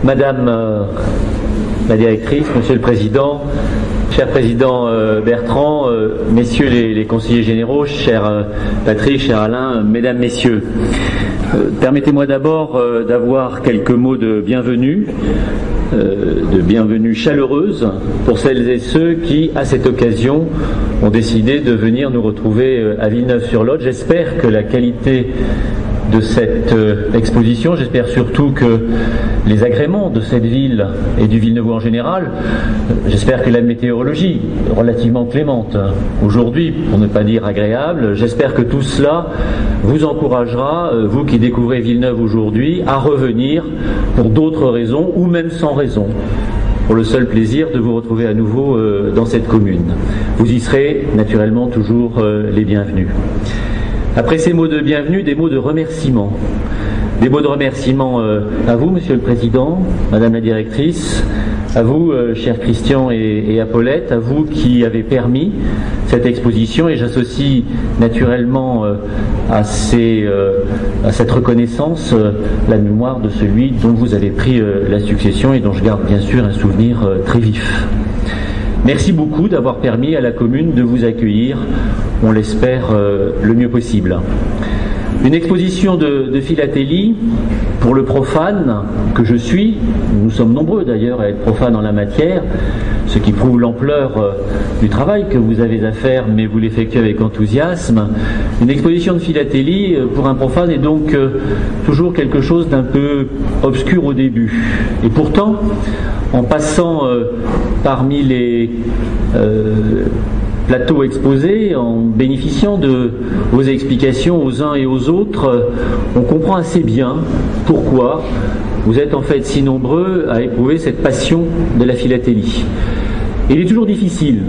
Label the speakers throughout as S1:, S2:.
S1: Madame la directrice, Monsieur le Président, cher Président Bertrand, Messieurs les conseillers généraux, cher Patrick, cher Alain, Mesdames, Messieurs, permettez-moi d'abord d'avoir quelques mots de bienvenue chaleureuse pour celles et ceux qui, à cette occasion, ont décidé de venir nous retrouver à Villeneuve-sur-Lot. J'espère que la qualité de cette exposition, j'espère surtout que les agréments de cette ville et du Villeneuvois en général, j'espère que la météorologie relativement clémente aujourd'hui, pour ne pas dire agréable, j'espère que tout cela vous encouragera, vous qui découvrez Villeneuve aujourd'hui, à revenir pour d'autres raisons ou même sans raison, pour le seul plaisir de vous retrouver à nouveau dans cette commune. Vous y serez naturellement toujours les bienvenus. Après ces mots de bienvenue, des mots de remerciement. Des mots de remerciement à vous, Monsieur le Président, Madame la Directrice, à vous, chers Christian et Apollette, à vous qui avez permis cette exposition, et j'associe naturellement à cette reconnaissance la mémoire de celui dont vous avez pris la succession et dont je garde bien sûr un souvenir très vif. Merci beaucoup d'avoir permis à la commune de vous accueillir, on l'espère, le mieux possible. Une exposition de philatélie, pour le profane que je suis, nous sommes nombreux d'ailleurs à être profanes en la matière, ce qui prouve l'ampleur du travail que vous avez à faire, mais vous l'effectuez avec enthousiasme. Une exposition de philatélie, pour un profane, est donc toujours quelque chose d'un peu obscur au début. Et pourtant, en passant parmi les plateaux exposés, en bénéficiant de vos explications aux uns et aux autres, on comprend assez bien pourquoi vous êtes en fait si nombreux à éprouver cette passion de la philatélie. Il est toujours difficile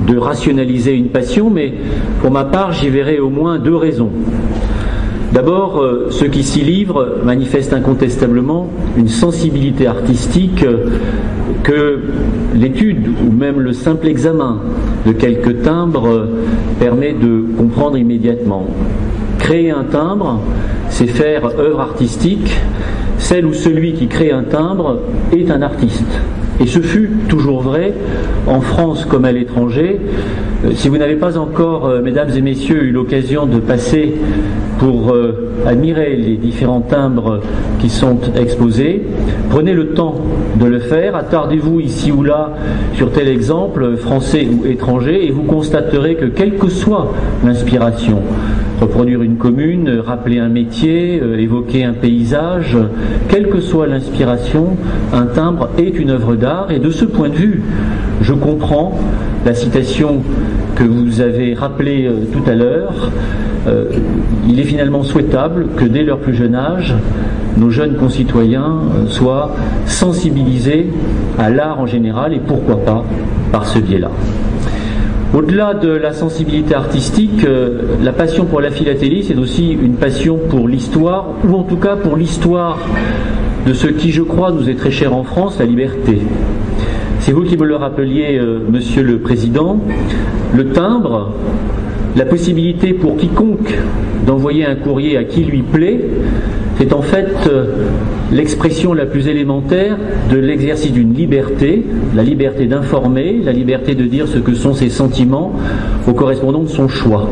S1: de rationaliser une passion, mais pour ma part, j'y verrai au moins deux raisons. D'abord, ceux qui s'y livrent manifestent incontestablement une sensibilité artistique que l'étude ou même le simple examen de quelques timbres permet de comprendre immédiatement. Créer un timbre, c'est faire œuvre artistique. Celle ou celui qui crée un timbre est un artiste. Et ce fut toujours vrai, en France comme à l'étranger. Si vous n'avez pas encore, mesdames et messieurs, eu l'occasion de passer pour admirer les différents timbres qui sont exposés, prenez le temps de le faire, attardez-vous ici ou là sur tel exemple, français ou étranger, et vous constaterez que quelle que soit l'inspiration, reproduire une commune, rappeler un métier, évoquer un paysage, quelle que soit l'inspiration, un timbre est une œuvre d'art, et de ce point de vue, je comprends la citation que vous avez rappelée tout à l'heure. Il est finalement souhaitable que dès leur plus jeune âge, nos jeunes concitoyens soient sensibilisés à l'art en général et pourquoi pas par ce biais-là. Au-delà de la sensibilité artistique, la passion pour la philatélie, c'est aussi une passion pour l'histoire, ou en tout cas pour l'histoire de ce qui, je crois, nous est très cher en France, la liberté. C'est vous qui me le rappeliez, Monsieur le Président, le timbre, la possibilité pour quiconque d'envoyer un courrier à qui lui plaît, c'est en fait l'expression la plus élémentaire de l'exercice d'une liberté, la liberté d'informer, la liberté de dire ce que sont ses sentiments au correspondant de son choix.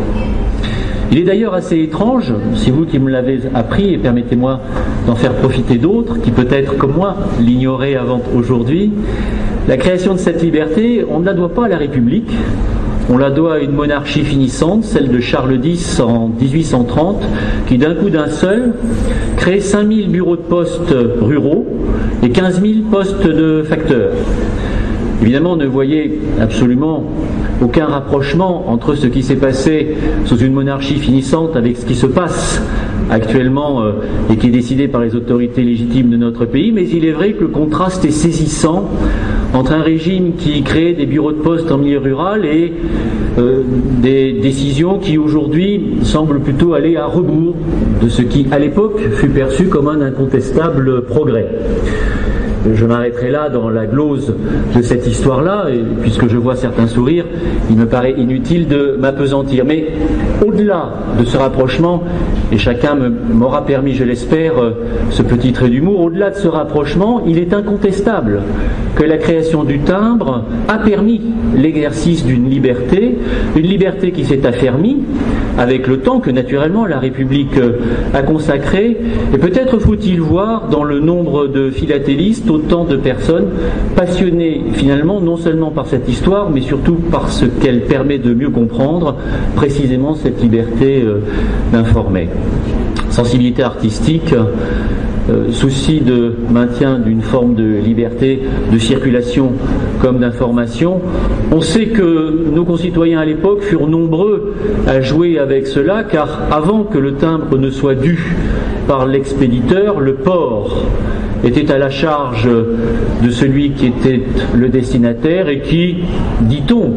S1: Il est d'ailleurs assez étrange, c'est vous qui me l'avez appris, et permettez-moi d'en faire profiter d'autres, qui peut-être comme moi l'ignoraient avant aujourd'hui, la création de cette liberté, on ne la doit pas à la République, on la doit à une monarchie finissante, celle de Charles X en 1830, qui d'un coup d'un seul crée 5000 bureaux de poste ruraux et 15 000 postes de facteurs. Évidemment, ne voyez absolument aucun rapprochement entre ce qui s'est passé sous une monarchie finissante avec ce qui se passe actuellement et qui est décidé par les autorités légitimes de notre pays, mais il est vrai que le contraste est saisissant entre un régime qui crée des bureaux de poste en milieu rural et des décisions qui aujourd'hui semblent plutôt aller à rebours de ce qui à l'époque fut perçu comme un incontestable progrès. Je m'arrêterai là dans la glose de cette histoire-là, et puisque je vois certains sourires, il me paraît inutile de m'appesantir. Mais au-delà de ce rapprochement, et chacun m'aura permis, je l'espère, ce petit trait d'humour, au-delà de ce rapprochement, il est incontestable que la création du timbre a permis l'exercice d'une liberté qui s'est affermie avec le temps, que naturellement la République a consacré. Et peut-être faut-il voir dans le nombre de philatélistes autant de personnes passionnées finalement non seulement par cette histoire, mais surtout par ce qu'elle permet de mieux comprendre, précisément cette liberté d'informer. Sensibilité artistique, souci de maintien d'une forme de liberté de circulation comme d'information. On sait que nos concitoyens à l'époque furent nombreux à jouer avec cela, car avant que le timbre ne soit dû par l'expéditeur, le port était à la charge de celui qui était le destinataire et qui, dit-on,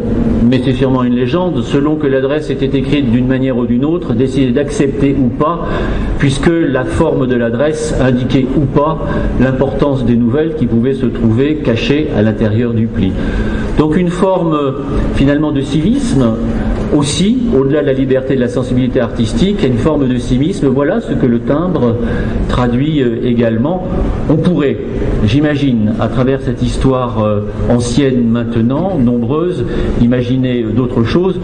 S1: mais c'est sûrement une légende, selon que l'adresse était écrite d'une manière ou d'une autre, décidait d'accepter ou pas, puisque la forme de l'adresse indiquait ou pas l'importance des nouvelles qui pouvaient se trouver cachées à l'intérieur du pli. Donc une forme finalement de civisme aussi, au-delà de la liberté de la sensibilité artistique, une forme de civisme. Voilà ce que le timbre traduit également. On pourrait, j'imagine, à travers cette histoire ancienne maintenant, nombreuse, imaginer d'autres choses,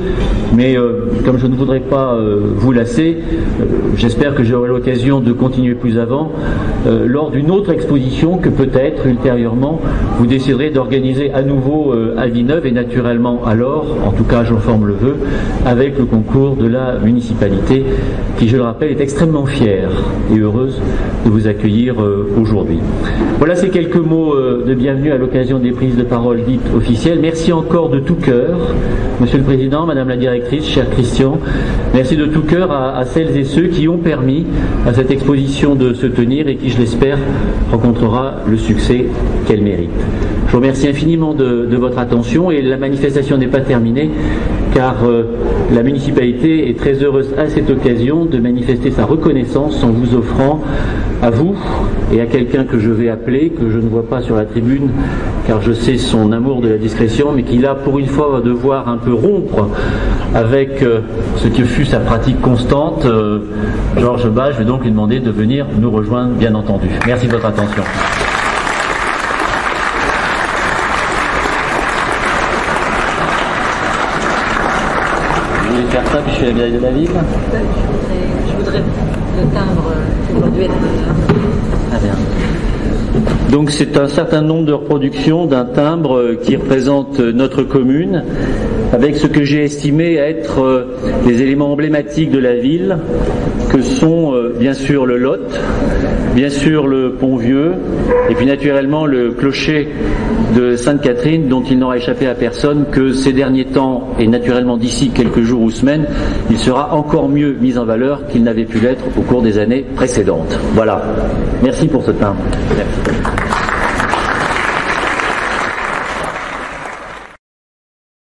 S1: mais comme je ne voudrais pas vous lasser, j'espère que j'aurai l'occasion de continuer plus avant lors d'une autre exposition que peut-être ultérieurement vous déciderez d'organiser à nouveau à Villeneuve, et naturellement alors, en tout cas j'en forme le vœu, avec le concours de la municipalité qui, je le rappelle, est extrêmement fière et heureuse de vous accueillir aujourd'hui. Voilà ces quelques mots de bienvenue à l'occasion des prises de parole dites officielles. Merci encore de tout cœur, Monsieur le Président, Madame la Directrice, cher Christian. Merci de tout cœur à celles et ceux qui ont permis à cette exposition de se tenir et qui, je l'espère, rencontrera le succès qu'elle mérite. Je vous remercie infiniment de votre attention, et la manifestation n'est pas terminée, car la municipalité est très heureuse à cette occasion de manifester sa reconnaissance en vous offrant à vous et à quelqu'un que je vais appeler, que je ne vois pas sur la tribune car je sais son amour de la discrétion, mais qui là pour une fois va devoir un peu rompre avec ce que fut sa pratique constante. Georges Bas, je vais donc lui demander de venir nous rejoindre, bien entendu. Merci de votre attention. Faire ça, puis je fais la médaille de la ville.
S2: Je voudrais le timbre, ça doit être.
S1: Ah bien. Donc c'est un certain nombre de reproductions d'un timbre qui représente notre commune, avec ce que j'ai estimé être les éléments emblématiques de la ville, que sont bien sûr le Lot, bien sûr le Pont-Vieux, et puis naturellement le clocher de Sainte-Catherine, dont il n'aura échappé à personne que ces derniers temps, et naturellement d'ici quelques jours ou semaines, il sera encore mieux mis en valeur qu'il n'avait pu l'être au cours des années précédentes. Voilà. Merci pour ce timbre. Merci.